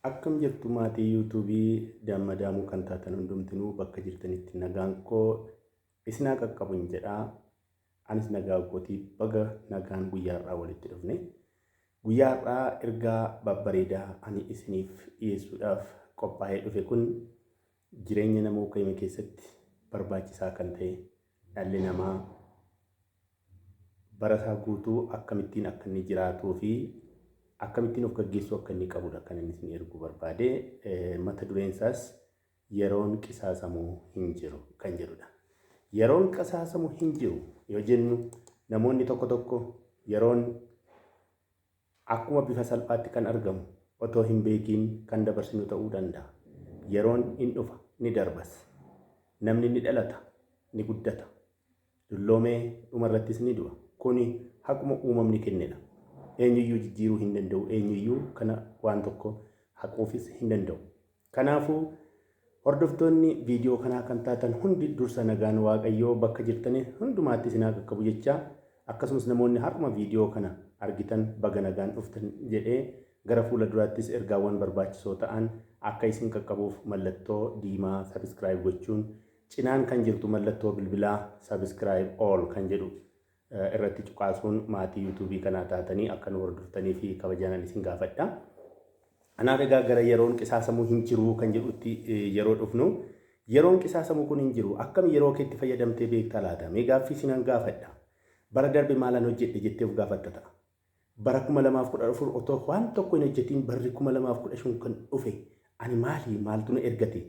Akkam jirtu maatii yuutuubii daamadaamuu kan taatan hundumtinuu bakka jirtanitti nagaan koo isinaa qaqqabuun jedhaa. Anis nagaa kootii baga nagaan guyyaarraa walitti dhufne. Guyyaarraa ergaa babbareedaa ani isiniif dhiyeessuudhaaf qophaa'ee dhufe kun jireenya nama uumame keessatti barbaachisaa kan ta'e dhalli namaa barasaa guutuu akkamittiin akka inni jiraatuu fi akkamittiin of gaggeessuu akka inni qabudha kan inni isin erguu barbaade. Mata dureen isaas yeroon qisaasamuu hin jiru kan jedhudha. Yeroon qisaasamuu hin jiru yoo jennu namoonni tokko tokko yeroon akkuma bifa salphaatti kan argamu otoo hin beekiin kan dabarsinu ta'uu danda'a. Yeroon in dhufa ni darbas. Namni ni dhalata ni guddata. Dulloomee dhumarrattis ni du'a. Kuni haquma uumamni kennedha. Eenyuyyuu jijjiiruu hin danda'u. Eenyuyyuu kana waan tokko haquufis hin danda'u. Kanaafuu hordoftoonni viidiyoo kanaa kan taatan hundi dursa nagaan Waaqayyoo bakka jirtanii hundumaatti isinaa qaqqabu jechaa, akkasumas namoonni har'uma viidiyoo kana argitan baga nagaan dhuftan jedhee gara fuula duraattis ergaawwan barbaachisoo ta'an akka isin qaqqabuuf mallattoo diimaa sabiskiraayib gochuun cinaan kan jirtu mallattoo bilbilaa sabiskiraayib all kan jedhu irratti cuqaasuun maatii yuutuubii kanaa taatanii akka nu hordoftanii fi kabajaan isin gaafadha. Anaaf egaa gara yeroon qisaasamuu hin jiru kan jedhutti yeroo dhufnu, yeroon qisaasamuu kun hin jiru akkam yeroo keetti fayyadamtee beektaa laata? Mee gaaffii isinan gaafadha. Bara darbe maalan hojjedhe jettee of gaafatta ta'a. Bara 2014 otoo waan tokko hin hojjetiin barri 2015 kan dhufe ani maaltu na ergate?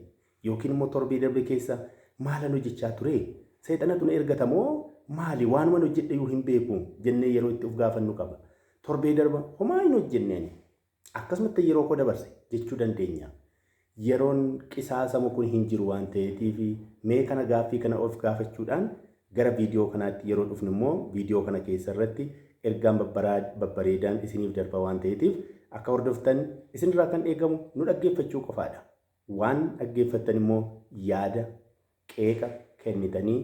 Yookiin immoo torbee darbe keessa maalan hojjechaa ture? Seexanatu na ergata moo maali? Waanuma hojjedhe yoo hin beeku jennee yeroo itti of gaafannu qaba. Torbee darba homaa hin hojjenneen akkasumatti yeroo koo dabarse jechuu dandeenya. Yeroon qisaasamu kun hin jiru waan ta'eetiif mee kana gaaffii kana of gaafachuudhaan gara viidiyoo kanaatti yeroo dhufnu immoo viidiyoo kana keessa irratti ergaan babbareedaan isiniif darba waan ta'eetiif akka hordoftan isinirraa kan eegamu nu dhaggeeffachuu qofaadha. Waan dhaggeeffattan immoo yaada qeeqa kennitanii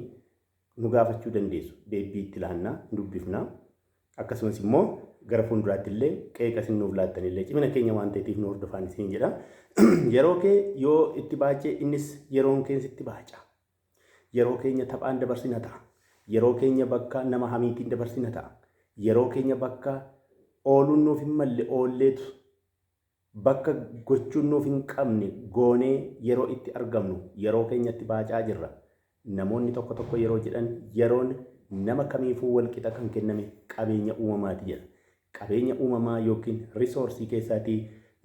nu gaafachuu dandeessu. Deebii itti laannaa dubbifnaa. Akkasumas immoo gara fuulduraatti illee qeeqa isin nuuf laattan illee cimina keenya waan ta'eetiif nu hordofaan isin jedha. Yeroo kee yoo itti baacee innis yeroon keenya sitti baaca. Yeroo keenya taphaan dabarsina ta'a. Yeroo keenya bakka nama hamiitiin dabarsina ta'a. Yeroo keenya bakka ooluun nuuf hin malle oolleetu bakka gochuun nuuf hin qabne goonee yeroo itti argamnu yeroo keenyatti baacaa jirra. Namoonni tokko tokko yeroo jedhan yeroon nama kamiifuu walqixa kan kenname qabeenya uumamaati jedha. Qabeenya uumamaa yookiin risoorsii keessaatii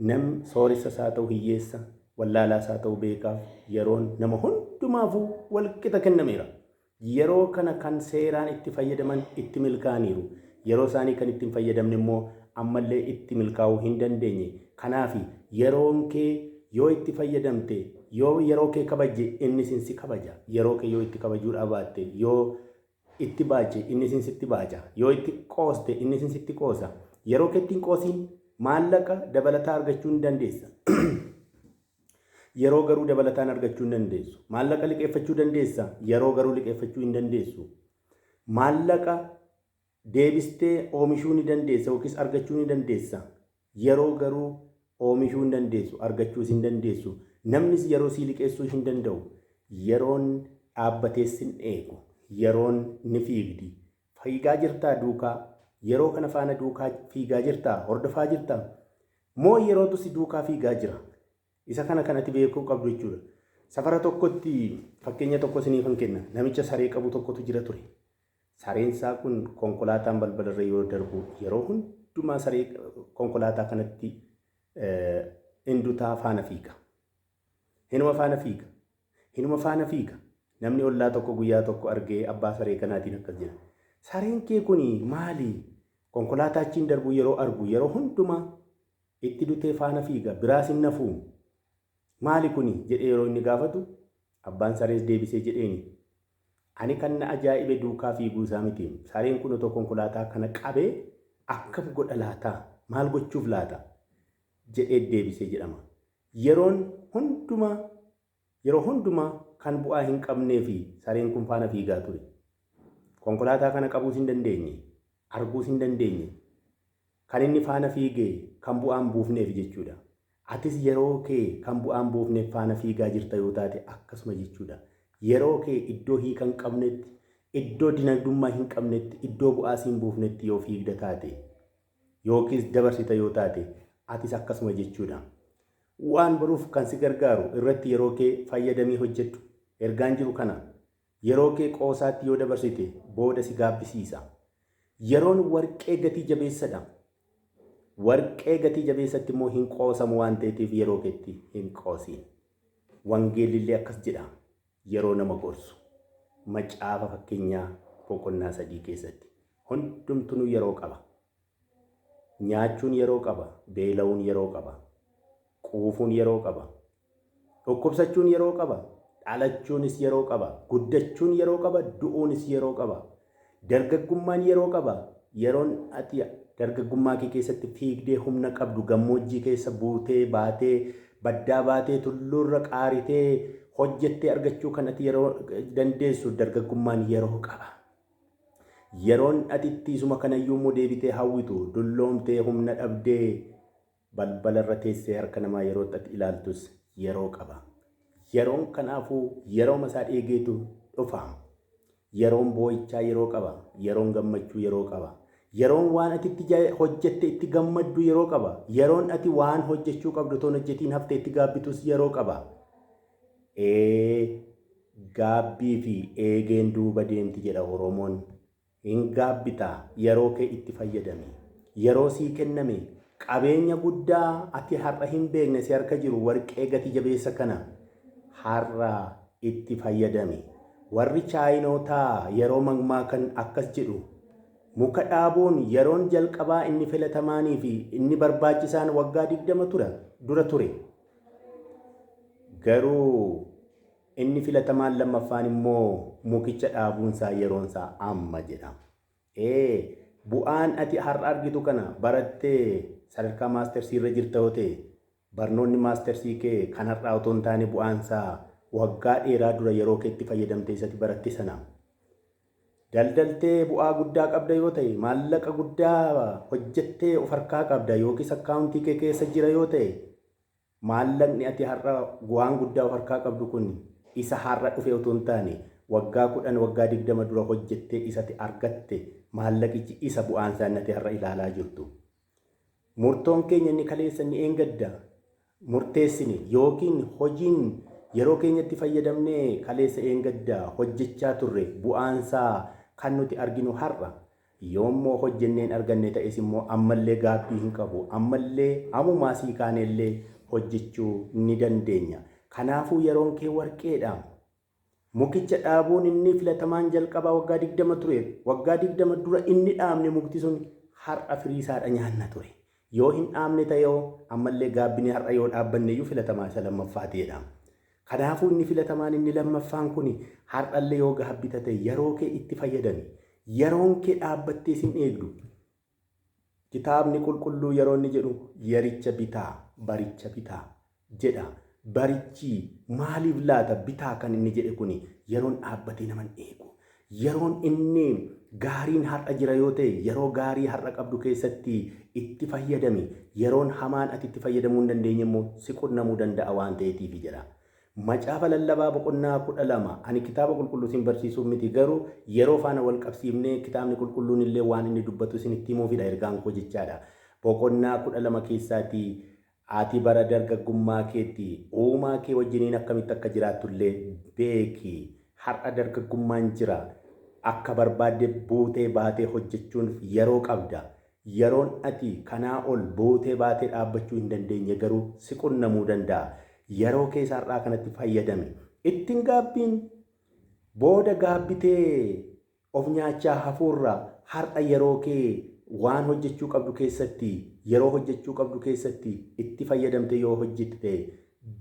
nam sooressa isaa ta'u hiyyeessa, wallaalaas haa ta'u beekaaf yeroon nama hundumaafuu walqixa kennameera. Yeroo kana kan seeraan itti fayyadaman itti milkaa'aniiru. Yeroo isaanii kan itti hin fayyadamne immoo ammallee itti milkaa'uu hin dandeenye. Kanaaf yeroon kee yoo itti fayyadamte, yoo yeroo kee kabaje inni si kabaja. Yeroo kee yoo itti kabajuu baatte, yoo itti baache inni sitti baaca. Yoo itti qooste inni sitti qoosa. Yeroo keetti hin qoosiin maallaqa dabalataa argachuu hin dandeessa. Yeroo garuu dabalataan argachuu hin dandeessu. Maallaqa liqeeffachuu dandeessa. Yeroo garuu liqeeffachuu hin dandeessu. Maallaqa deebistee oomishuu ni dandeessa yookiis argachuu ni dandeessa. Yeroo garuu oomishuu hin dandeessu, argachuus hin dandeessu. Namnis yeroo sii liqeessuu hin danda'u. Yeroon dhaabbatees hin eegu. Yeroon ni fiigdi. Fiigaa jirtaa duukaa? Yeroo kana faana duukaa fiigaa jirtaa? Hordofaa jirtaa? Moo yerootu si duukaa fiigaa jira? Isa kana kanatti beekuu qabdu jechuudha. Safara tokkotti fakkeenya tokko isiniifan kenna. Namicha saree qabu tokkotu jira ture. Sareen isaa kun konkolaataan balbalarra yoo darbu yeroo hundumaa saree konkolaataa kanatti indutaa faana fiiga. Hinuma faana fiiga. Hinuma faana fiiga. Namni ollaa tokko guyyaa tokko argee abbaa saree kanaatiin akkas jedha. Sareen kee kuni maali? Konkolaataa achiin darbu yeroo argu yeroo hundumaa itti dutee faana fiiga. Biraas hin nafuu. Maali kuni jedhee yeroo inni gaafatu abbaan sarees deebisee jedheeni. Ani kan na ajaa'ibe duukaa fiiguu isaa miti. Sareen kun otoo konkolaataa kana qabee akkam godha laata? Maal gochuuf laata? Jedhee deebisee jedhama. Yeroo hundumaa kan bu'aa hin qabnee fi sareen kun faana fiigaa ture. Konkolaataa kana qabuus hin dandeenye, arguus hin dandeenye. Kan inni faana fiigee kan bu'aan buufneef jechuudha. Atis yeroo kee kan bu'aan buufneef faana fiigaa jirta yoo taate akkasuma jechuudha. Yeroo kee iddoo hiika hin qabnetti, iddoo dinagdummaa hin qabnetti, iddoo bu'aas hin buufnetti yoo fiigda taate yookiis dabarsita yoo taate atis akkasuma jechuudha. Waan baruuf kan si gargaaru irratti yeroo kee fayyadamii hojjedhu. Ergaan jiru kana yeroo kee qoosaatti yoo dabarsite booda si gaabbisiisa. Yeroon warqee gatii jabeessadha. Warqee gatii jabeessatti immoo hin qoosamu waan ta'eef yeroo keetti hin qoosiin. Wangeelli akkas jedha yeroo nama gorsu. Macaafa fakkeenyaa boqonnaa 3 keessatti hundumtuu yeroo qaba. Nyaachuun yeroo qaba, beela'uun yeroo qaba, quufuun yeroo qaba, dhukkubsachuun yeroo qaba, dhalachuunis yeroo qaba, guddachuun yeroo qaba, du'uunis yeroo qaba, dargaggummaan yeroo qaba. Yeroon ati dargaggummaa kee keessatti fiigdee humna qabdu, gammoojjii keessa buutee baatee baddaa baatee tulluurra qaaritee hojjettee argachuu kan ati yeroo dandeessu dargaggummaan yeroo qaba. Yeroon ati ittiisuma kanayyuu immoo deebitee hawwitu dulloomtee humna dhabdee balbala irra teessee harka namaa yeroo ati ilaaltus yeroo qaba. Yeroon kanaafuu yeroo masaa eegeetu dhufa. Yeroon boo'ichaa yeroo qaba. Yeroon gammachuu yeroo qaba. Yeroon waan ati itti hojjette itti gammaddu yeroo qaba. Yeroon ati waan hojjechuu qabdu toon hojjetiin haftee itti gaabbitus yeroo qaba. Gaabbii fi eegeen duuba deemti jedha Oromoon. Hin gaabbitaa yeroo kee itti fayyadame. Yeroo sii kenname qabeenya guddaa ati har'a hin beekne si harka jiru warqee gatii jabeessa kana har'a itti fayyadame. Warri chaayinootaa yeroo mammaa kan akkas jedhu muka dhaabuun yeroon jalqabaa inni filatamaanii fi inni barbaachisaan waggaa 20 dura ture. Garuu inni filatamaan lammaffaan immoo mukicha dhaabuunsaa yeroonsaa amma jedhama. Bu'aan ati har'a argitu kana barattee sadarkaa maastersii irra jirta yoo ta'e barnoonni maastersii kee kan har'aa otoo hin taane bu'aansaa waggaa dheeraa dura yeroo keetti fayyadamtee isatti baratte sana. Daldaltee bu'aa guddaa qabda yoo ta'e maallaqa guddaa hojjettee of harkaa qabda yookiis akkaawuntii kee keessa jira yoo ta'e maallaqni ati har'a bu'aan guddaa of harkaa qabdu kun isa har'a dhufe otoo hin taane waggaa 10 waggaa 20 dura hojjettee isatti argatte maallaqichi isa bu'aan isaa ati har'a ilaalaa jirtu. Murtoon keenya inni kaleessa inni eengadda murteessine yookiin hojiin yeroo keenyatti fayyadamnee kaleessa eengadda hojjechaa turre bu'aansaa kan nuti arginu har'a yoommoo hojjenneen arganne ta'es immoo ammallee gaabbii hin qabu. Ammallee amumaa sii kaanellee hojjechuu ni dandeenya. Kanaafuu yeroon kee warqeedha. Mukicha dhaabuun inni filatamaan jalqabaa waggaa 20 ture. Waggaa 20 dura inni dhaabne mukti sun har'a firiisaadha nyaanna ture. Yoo hin dhaabne ta'ee ammallee gaabbine har'a yoo dhaabbanne iyyuu filatamaa isa lammaffaa ta'edha. Kanaafuu inni filatamaan inni lammaffaan kun har'allee yoo gaabbita ta'e yeroo kee itti fayyadami. Yeroon kee dhaabbattee sin eegdu. Kitaabni qulqulluu yeroo inni jedhu yericha bitaa baricha bitaa jedha. Barichi maaliif laata bitaa kan inni jedhe kuni yeroon dhaabbatee naman eegu. Yeroon inni gaariin har'a jira yoo ta'e yeroo gaarii har'a qabdu keessatti itti fayyadami. Yeroon hamaan ati itti fayyadamuu hin dandeenye immoo si qunnamuu danda'a waan ta'eetiif jedha. Macaafa lallabaa boqonnaa 12 ani kitaaba qulqulluu sin barsiisuuf miti garuu yeroo faana wal qabsiifnee kitaabni qulqulluun illee waan inni dubbatu isinitti himuufidha ergaan koo jechaadha. Boqonnaa 12 keessaatii ati bara dargaggummaa keetti uumaa kee wajjiniin akkamitti akka jiraatullee beeki. Har'a dargaggummaan jira. Akka barbaadde buutee baatee hojjechuun yeroo qabda. Yeroon ati kanaa ol buutee baatee dhaabbachuu hin dandeenye garuu si qunnamuu danda'a. Yeroo keessa har'aa kanatti fayyadame. Ittiin gaabbiin booda gaabbitee of nyaachaa hafuurra har'a yeroo kee waan hojjechuu qabdu keessatti yeroo hojjechuu qabdu keessatti itti fayyadamte yoo hojjette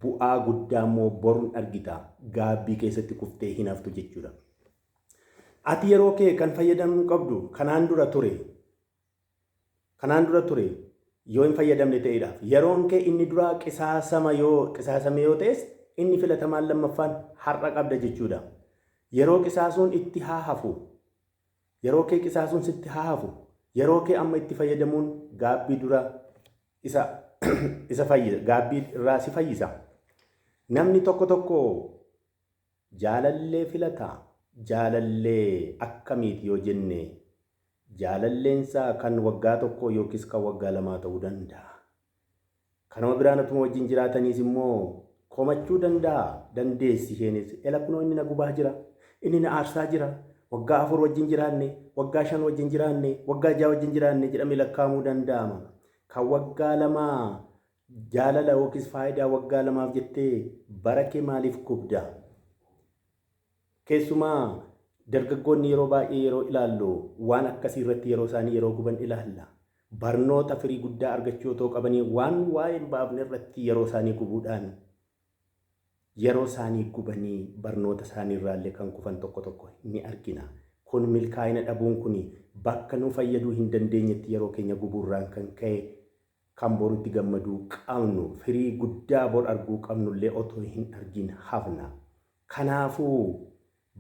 bu'aa guddaa immoo boruun argita. Gaabbii keessatti kuftee hin haftu jechuudha. Ati yeroo kee kan fayyadamuu qabdu kanaan dura ture. Yoo hin fayyadamne ta'edhaaf yeroon kee inni duraa qisaasame yoo ta'es inni filatamaan lammaffaan har'a qabda jechuudha. Yeroo qisaasuun itti haa hafu. Yeroo kee qisaasuun sitti haa hafu. Yeroo kee amma itti fayyadamuun gaabbii dura isa isa fayyisa gaabbii irraa si fayyisa. Namni tokko tokko jaalallee filataa. Jaalallee akkamiiti yoo jenne jaalalleensaa kan waggaa tokko yookiis kan waggaa lamaa ta'uu danda'a. Kanuma biraanatuma wajjin jiraataniis immoo komachuu danda'a. Dandeessi isheenis kunoo inni na gubaa jira, inni na aarsaa jira, waggaa 4 wajjin jiraanne, waggaa 5 wajjin jiraanne, waggaa 6 wajjin jiraanne jedhamee lakkaa'amuu danda'ama. Kan waggaa lamaa jaalala yookiis faayidaa waggaa lamaaf jettee bara kee maaliif gubdaa? Keessumaa dargaggoonni yeroo baay'ee yeroo ilaallu waan akkasii irratti yeroo isaanii yeroo guban ilaalla. Barnoota firii guddaa argachuu otoo qabanii waan waa'ee hin baafne irratti yeroo isaanii gubuudhaan yeroo isaanii gubanii barnoota isaanii irraallee kan kufan tokko tokko ni argina. Kun milkaa'ina dhabuun kun bakka nu fayyaduu hin dandeenyetti yeroo keenya gubuurraan kan ka'e kan borutti gammaduu qabnu firii guddaa bor arguu qabnullee otoo hin argin hafna. Kanaafuu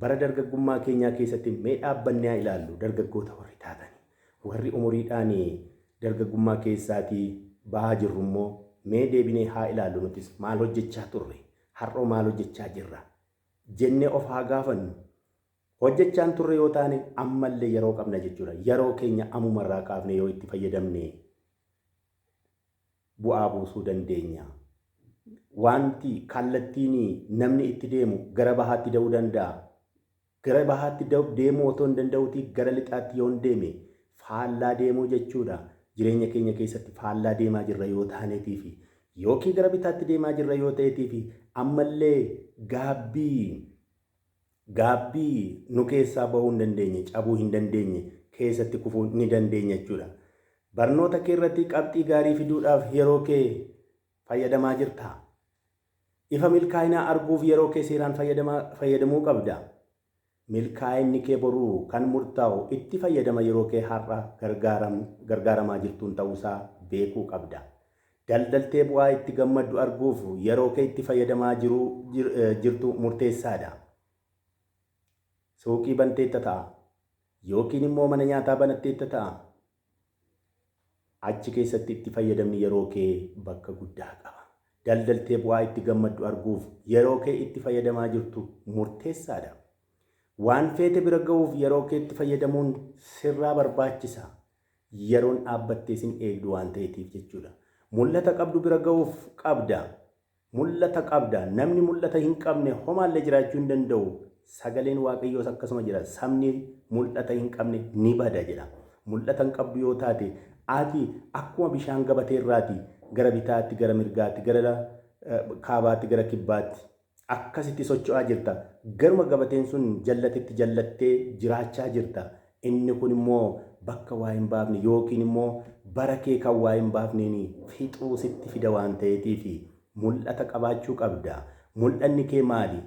bara dargaggummaa keenyaa keessatti mee dhaabbannee haa ilaallu dargaggoota warri taatanii warri umuriidhaan dargaggummaa keessaatii bahaa jirru immoo mee deebinee haa ilaallu nutis maal hojjechaa turre har'oo maal hojjechaa jirra jennee of haa gaafannu. Hojjechaan turre yoo taane ammallee yeroo qabna jechuudha. Yeroo keenya ammumarraa kaafne yoo itti fayyadamne bu'aa buusuu dandeenya. Wanti kallattiin namni itti deemu gara bahaatti da'uu danda'a. Gara bahaatti deemuu otoo hin danda'uuti gara lixaatti yoo hin deeme faallaa deemuu jechuudha. Jireenya keenya keessatti faallaa deemaa jirra yoo taaneetiifi yookiin gara bitaatti deemaa jirra yoo ta'eetiifi ammallee gaabbii nu keessaa bahuu hin dandeenye cabuu hin dandeenye keessatti kufuu ni dandeenya jechuudha. Barnoota kee irratti qabxii gaarii fiduudhaaf yeroo kee fayyadamaa jirta. Ifa milkaa'inaa arguuf yeroo kee seeraan fayyadamuu qabda. Milkaa'inni kee boruu kan murtaa'u itti fayyadama yeroo kee har'a gargaaramaa jirtuun ta'uusaa beekuu qabda. Daldaltee bu'aa itti gammaddu arguuf yeroo kee itti fayyadamaa jirtu murteessaadha. Suuqii banteetta ta'a yookiin immoo mana nyaataa banatteetta ta'a. Achi keessatti itti fayyadamni yeroo kee bakka guddaa qaba. Daldaltee bu'aa itti gammaddu arguuf yeroo kee itti fayyadamaa jirtu murteessaadha. Waan feete bira ga'uuf yeroo kee itti fayyadamuun sirraa barbaachisa. Yeroon dhaabbattee sin eegdu waan ta'eetiif jechuudha. Mul'ata qabdu bira ga'uuf qabda. Mul'ata qabda. Namni mul'ata hin qabne homaallee jiraachuu hin danda'u. Sagaleen Waaqayyoos akkasuma jira. Sabni mul'ata hin qabne ni bada jedha. Mul'ata hin qabdu yoo taate ati akkuma bishaan gabatee irraati gara bitaatti, gara mirgaatti, gara kaabaatti, gara kibbaatti akkasitti socho'aa jirta. Garuma gabateen sun jallattee jiraachaa jirta. Inni kun immoo bakka waa hin baafne yookiin immoo bara kee kan waa hin baafneen fixuu sitti fida waan ta'eetiif mul'ata qabaachuu qabda. Mul'anni kee maali?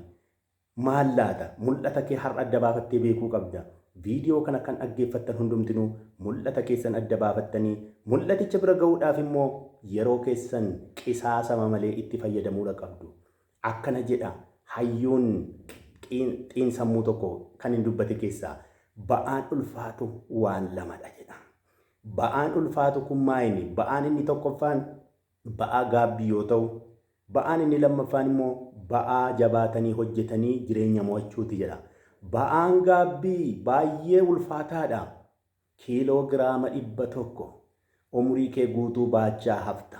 Maal laata? Mul'ata kee har'a adda baafattee beekuu qabda. Viidiyoo kana kan dhaggeeffattan hundumtinuu mul'ata keessan adda baafattanii mul'aticha bira ga'uudhaaf immoo yeroo keessan qisaasama malee itti fayyadamuudha qabdu. Akkana jedha hayyuun xiinsammuu tokko kan hin dubbate keessaa ba'aan ulfaatu waan lamadha jedha. Ba'aan ulfaatu kun maayini? Ba'aan inni tokkoffaan ba'aa gaabbii yoo ta'u, ba'aan inni lammaffaan immoo ba'aa jabaatanii hojjetanii jireenya mo'achuuti jedha. Ba'aan gaabbii baay'ee ulfaataadha. Kiiloogiraama 100 umurii kee guutuu baachaa hafta.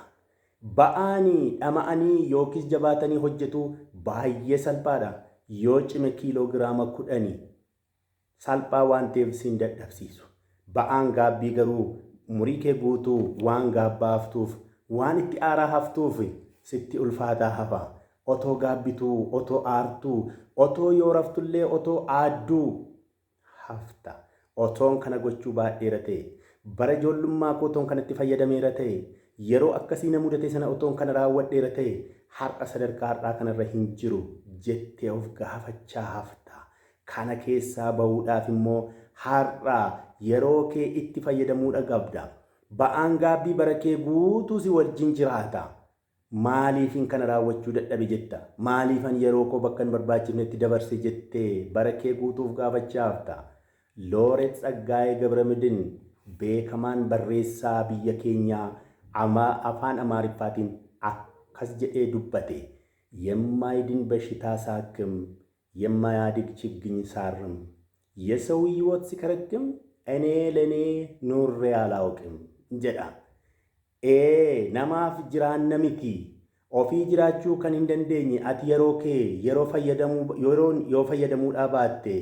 Ba'aanii dhama'anii yookiis jabaatanii hojjetu baay'ee salphaadha. Yoo cime kiiloogiraama 10 salphaa waan ta'eef sin dadhabsiisu. Ba'aan gaabbii garuu umurii kee guutuu waan gaabbaa haftuuf, waan itti aaraa haftuuf sitti ulfaataa hafa. Otoo gaabbituu, otoo aartuu, otoo yoo raftullee otoo aadduu hafta. Otoon kana gochuu baadheera ta'e, bara ijoollummaa koo otoon kanatti fayyadameera ta'e, yeroo akkasii na mudate sana otoon kana raawwadheera ta'e, har'a sadarkaa har'aa kanarra hin jiru jettee of gaafachaa hafta. Kana keessaa bahuudhaaf immoo har'a yeroo kee itti fayyadamuudha qabda. Ba'aan gaabbii bara kee guutuu si wajjin jiraata. Maaliifin kana raawwachuu dadhabe jetta? Maaliifan yeroo koo bakka hin barbaachifnetti dabarse jettee bara kee guutuuf gaafachaa hafta. Looreet Tsaggaayee Gabramadiin beekamaan barreessaa biyya keenyaa afaan Amaariffaatiin akkas jedhee dubbate የማይድን በሽታ ሳክም የማያድግ ችግኝ ሳርም የሰው ሕይወት ሲከረክም እኔ ለኔ ኑሬ አላውቅም ጀዳ namaaf jiraanna miti ofii jiraachuu kan hin dandeenye ati yeroo kee yoo fayyadamuudhaa baatte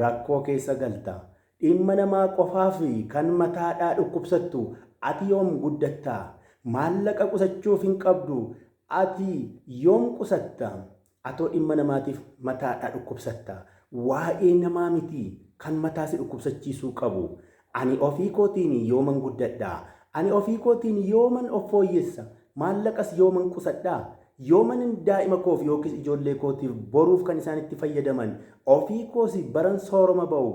rakkoo keessa galta. Dhimma namaa qofaaf kan mataadhaa dhukkubsattu ati yoom guddatta? Maallaqa qusachuuf hin qabdu ati yoom qusatta? Atoo dhimma namaatiif mataadhaa dhukkubsatta. Waa'ee namaa miti kan mataa si dhukkubsachiisuu qabu. Ani ofii kootiin yooman guddadha. Ani ofii kootiin yooman of fooyyessa. Maallaqas yooman qusadha. Yooman daa'ima koof yookiis ijoollee kootiif boruuf kan isaan itti fayyadaman ofii koosi baran sooroma ba'u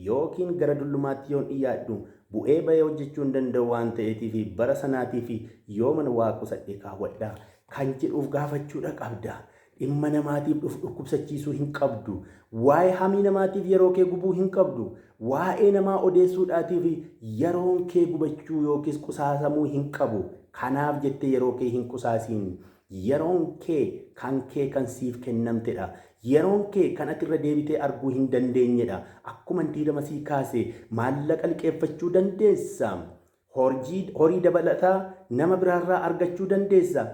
yookiin gara dullumaatti yoon dhiyaadhu bu'ee bahee hojjechuu hin danda'u waan ta'eetiif bara sanaatiif yooman waa qusadhee kaawwadha kan jedhuuf gaafachuudha qabda. Dhimma namaatiif dhukkubsachiisuu hin qabdu. Waa'ee hamii namaatiif yeroo kee gubuu hin qabdu. Waa'ee namaa odeessuudhaatiif yeroon kee gubachuu yookiis qusaasamuu hin qabu. Kanaaf jettee yeroo kee hin qusaasiin. Yeroon kee kan siif kennamtedha. Yeroon kee kan ati irra deebitee arguu hin dandeenyedha. Akkuma diidama sii kaase maallaqa liqeeffachuu dandeessa. Horii dabalataa nama biraarraa argachuu dandeessa.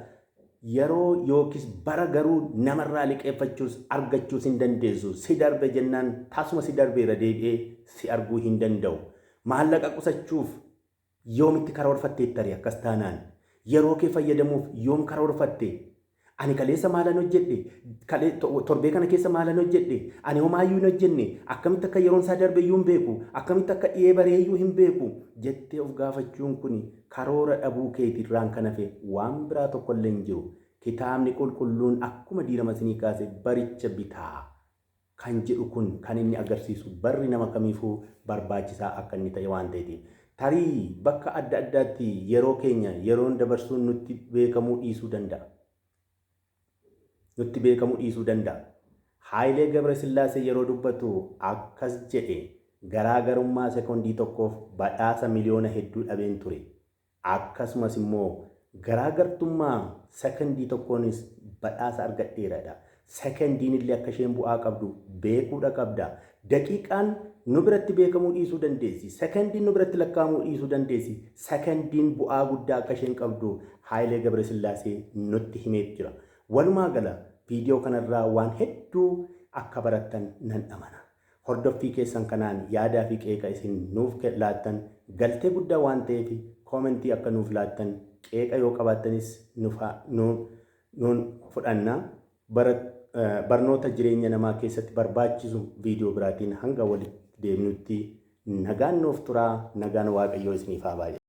Yeroo yookiis bara garuu namarraa liqeeffachuus argachuus hin dandeessu. Si darbe jennaan tasuma si darbeera deebi'ee si arguu hin danda'u. Maallaqa qusachuuf yoomitti karoorfattee tarii akkas taanaan yeroo kee fayyadamuuf yoom karoorfatte? Ani kaleessa maalan hojjedhe? Torbee kana keessa maalan hojjedhe? Ani homaayyuu hin hojjenne? Akkamitti akka yeroon isaa darbe iyyuu hin beeku? Akkamitti akka dhiyee bareeyyuu hin beeku? Jettee of gaafachuun kun karoora dhabuu keetirraan kan hafe waan biraa tokkollee hin jiru. Kitaabni qulqulluun akkuma diidama sinii kaase baricha bitaa kan jedhu kun kan inni agarsiisu barri nama kamiifuu barbaachisaa akka inni ta'e waan ta'eef. Tarii bakka adda addaatti yeroo keenya yeroon dabarsuun nutti beekamuu dhiisuu danda'a. Haayilee Gabrasillaasee yeroo dubbatu akkas jedhe garaagarummaa sekondii tokkoof badhaasa miliyoona hedduu dhabeen ture. Akkasumas immoo garaagartummaa sekondii tokkoonis badhaasa argadheeradha. Sekondiin illee akka isheen bu'aa qabdu beekuudha qabda. Daqiiqaan nu biratti beekamuu dhiisuu dandeessi. Sekondiin nu biratti lakkaa'amuu dhiisuu dandeessi. Sekondiin bu'aa guddaa akka isheen qabdu Haayilee Gabrasillaasee nutti himee jira. Walumaa gala viidiyoo kanarraa waan hedduu akka barattan nan amana. Hordoffii keessan kanaan yaadaa fi qeeqa isin nuuf laattan galtee guddaa waan ta'eef koomentii akka nuuf laattan qeeqa yoo qabaattanis nuun fudhanna. Barnoota jireenya namaa keessatti barbaachisu viidiyoo biraatiin hanga walitti deebinutti nagaan nuuf turaa, nagaan Waaqayyoo isiniif haa baay'atu.